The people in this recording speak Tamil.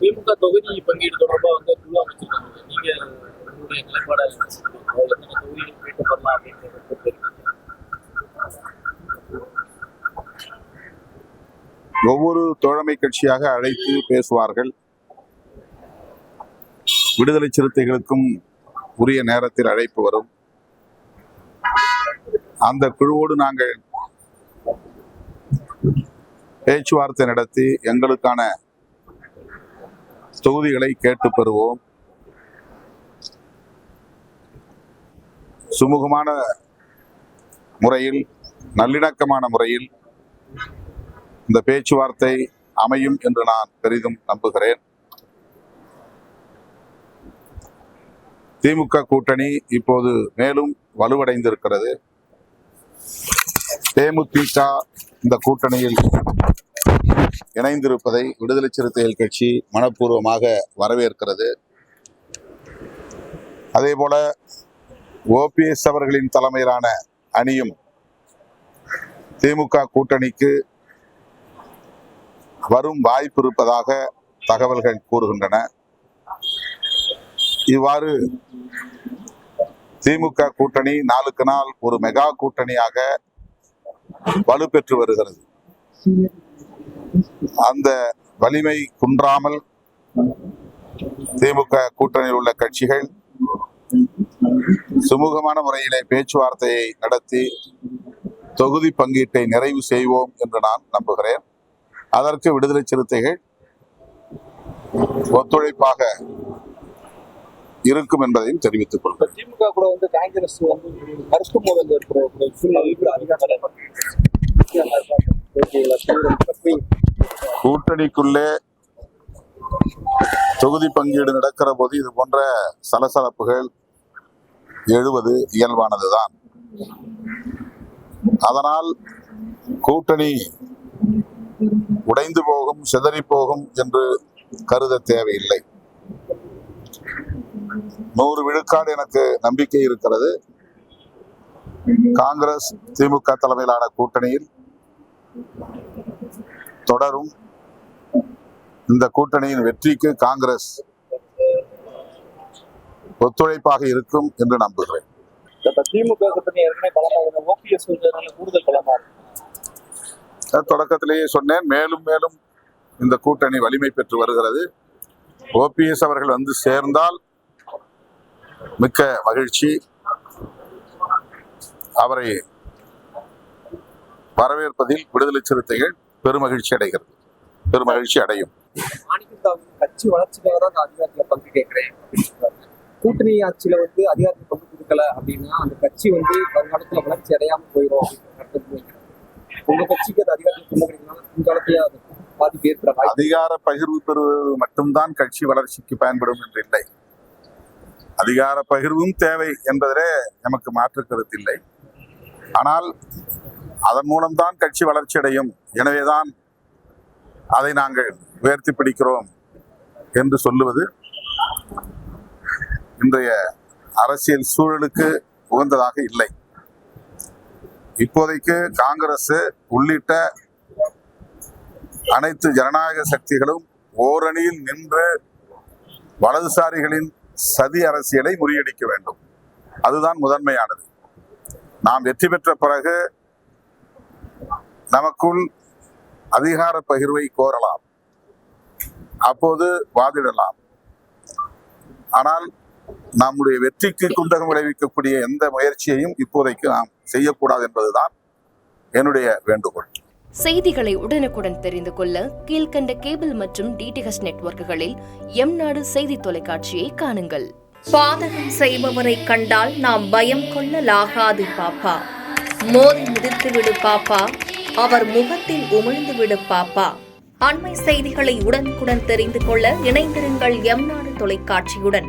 திமுக தொகுதி பங்கீடு தொடர்பாக வந்து குழு அமைச்சிருக்காங்க. நீங்க உங்களுடைய நிலைப்பாடு எத்தனை தொகுதிகள் கேட்டு வரலாம் அப்படின்றது. ஒவ்வொரு தோழமை கட்சியாக அழைத்து பேசுவார்கள். விடுதலை சிறுத்தைகளுக்கும் உரிய நேரத்தில் அழைப்பு வரும். அந்த குழுவோடு நாங்கள் பேச்சுவார்த்தை நடத்தி எங்களுக்கான தொகுதிகளை கேட்டு பெறுவோம். சுமூகமான முறையில், நல்லிணக்கமான முறையில் இந்த பேச்சுவார்த்தை அமையும் என்று நான் பெரிதும் நம்புகிறேன். திமுக கூட்டணி இப்போது மேலும் வலுவடைந்திருக்கிறது. தேமுதிக இந்த கூட்டணியில் இணைந்திருப்பதை விடுதலை சிறுத்தைகள் கட்சி மனப்பூர்வமாக வரவேற்கிறது. அதே போல ஓபிஎஸ் அவர்களின் தலைமையிலான அணியும் திமுக கூட்டணிக்கு வரும் வாய்ப்பு இருப்பதாக தகவல்கள் கூறுகின்றன. இவ்வாறு திமுக கூட்டணி நாளுக்கு நாள் ஒரு மெகா கூட்டணியாக வலுப்பெற்று வருகிறது. அந்த வலிமை குன்றாமல் திமுக கூட்டணியில் உள்ள கட்சிகள் சுமூகமான முறையிலே பேச்சுவார்த்தையை நடத்தி தொகுதி பங்கீட்டை நிறைவு செய்வோம் என்று நான் நம்புகிறேன். அதற்கு விடுதலை சிறுத்தைகள் ஒத்துழைப்பாக இருக்கும் என்பதையும் தெரிவித்துக் கொள்கிறேன். திமுக கூட வந்து காங்கிரஸ் வந்து கருத்து மோதல் ஏற்படுற கூட்டணிக்குள்ளே தொகுதி பங்கீடு நடக்கிற போது இது போன்ற சலசலப்புகள் எழுவது இயல்பானதுதான். அதனால் கூட்டணி உடைந்து போகும், சிதறி போகும் என்று கருத தேவையில்லை. 100 விழுக்காடு எனக்கு நம்பிக்கை இருக்கிறது. காங்கிரஸ் திமுக தலைமையிலான கூட்டணியில் தொடரும். இந்த கூட்டணியின் வெற்றிக்கு காங்கிரஸ் ஒத்துழைப்பாக இருக்கும் என்று நம்புகிறேன். திமுக கூட்டணி கூடுதல் பலமா தொடக்கத்திலேயே சொன்னேன். மேலும் மேலும் இந்த கூட்டணி வலிமை பெற்று வருகிறது. ஓபிஎஸ் அவர்கள் வந்து சேர்ந்தால் மிக்க மகிழ்ச்சி. அவரை வரவேற்பதில் விடுதலை சிறுத்தைகள் பெருமகிழ்ச்சி அடையும். கட்சி வளர்ச்சிக்காக தான் அதிகாரத்துல பங்கு கேட்கிறேன். கூட்டணி ஆட்சியில வந்து அதிகாரத்துல பங்கு கொடுக்கல அப்படின்னா அந்த கட்சி வந்து வருங்காலத்துல வளர்ச்சி அடையாம போயிடும். உங்க கட்சிக்கு அது அதிகாரத்தில் முன்காலத்துல பாதிப்பு ஏற்பட அதிகார பகிர்வு பெறுவது மட்டும்தான் கட்சி வளர்ச்சிக்கு பயன்படும் என்று இல்லை. அதிகார பகிர்வும் தேவை என்பதிலே நமக்கு மாற்று கருத்தில்லை. ஆனால் அதன் மூலம்தான் கட்சி வளர்ச்சி அடையும். எனவேதான் அதை நாங்கள் உயர்த்தி பிடிக்கிறோம் என்று சொல்லுவது இன்றைய அரசியல் சூழலுக்கு உகந்ததாக இல்லை. இப்போதைக்கு காங்கிரஸ் உள்ளிட்ட அனைத்து ஜனநாயக சக்திகளும் ஓரணியில் நின்று வலதுசாரிகளின் சதி அரசியலை முறியடிக்க வேண்டும். அதுதான் முதன்மையானது. நாம் வெற்றி பெற்ற பிறகு நமக்குள் அதிகார பகிர்வை கோரலாம், அப்போது வாதிடலாம். ஆனால் நம்முடைய வெற்றிக்கு குந்தகம் விளைவிக்கக்கூடிய எந்த முயற்சியையும் இப்போதைக்கு நாம் செய்யக்கூடாது என்பதுதான் என்னுடைய வேண்டுகோள். செய்திகளை உடனுக்குடன் தெரிந்து கொள்ள கீழ்கண்ட கேபிள் மற்றும் டிடிஹெச் நெட்வொர்க்குகளில் எம்நாடு செய்தி தொலைக்காட்சியை காணுங்கள். பாதகம் செய்பவரை கண்டால் நாம் பயம் கொள்ளலாகாது பாப்பா. மோதி மிதித்து விடு பாப்பா, அவர் முகத்தில் உமிழ்ந்து விடு பாப்பா. அண்மை செய்திகளை உடனுக்குடன் தெரிந்து கொள்ள இணைந்திருங்கள் எம்நாடு தொலைக்காட்சியுடன்.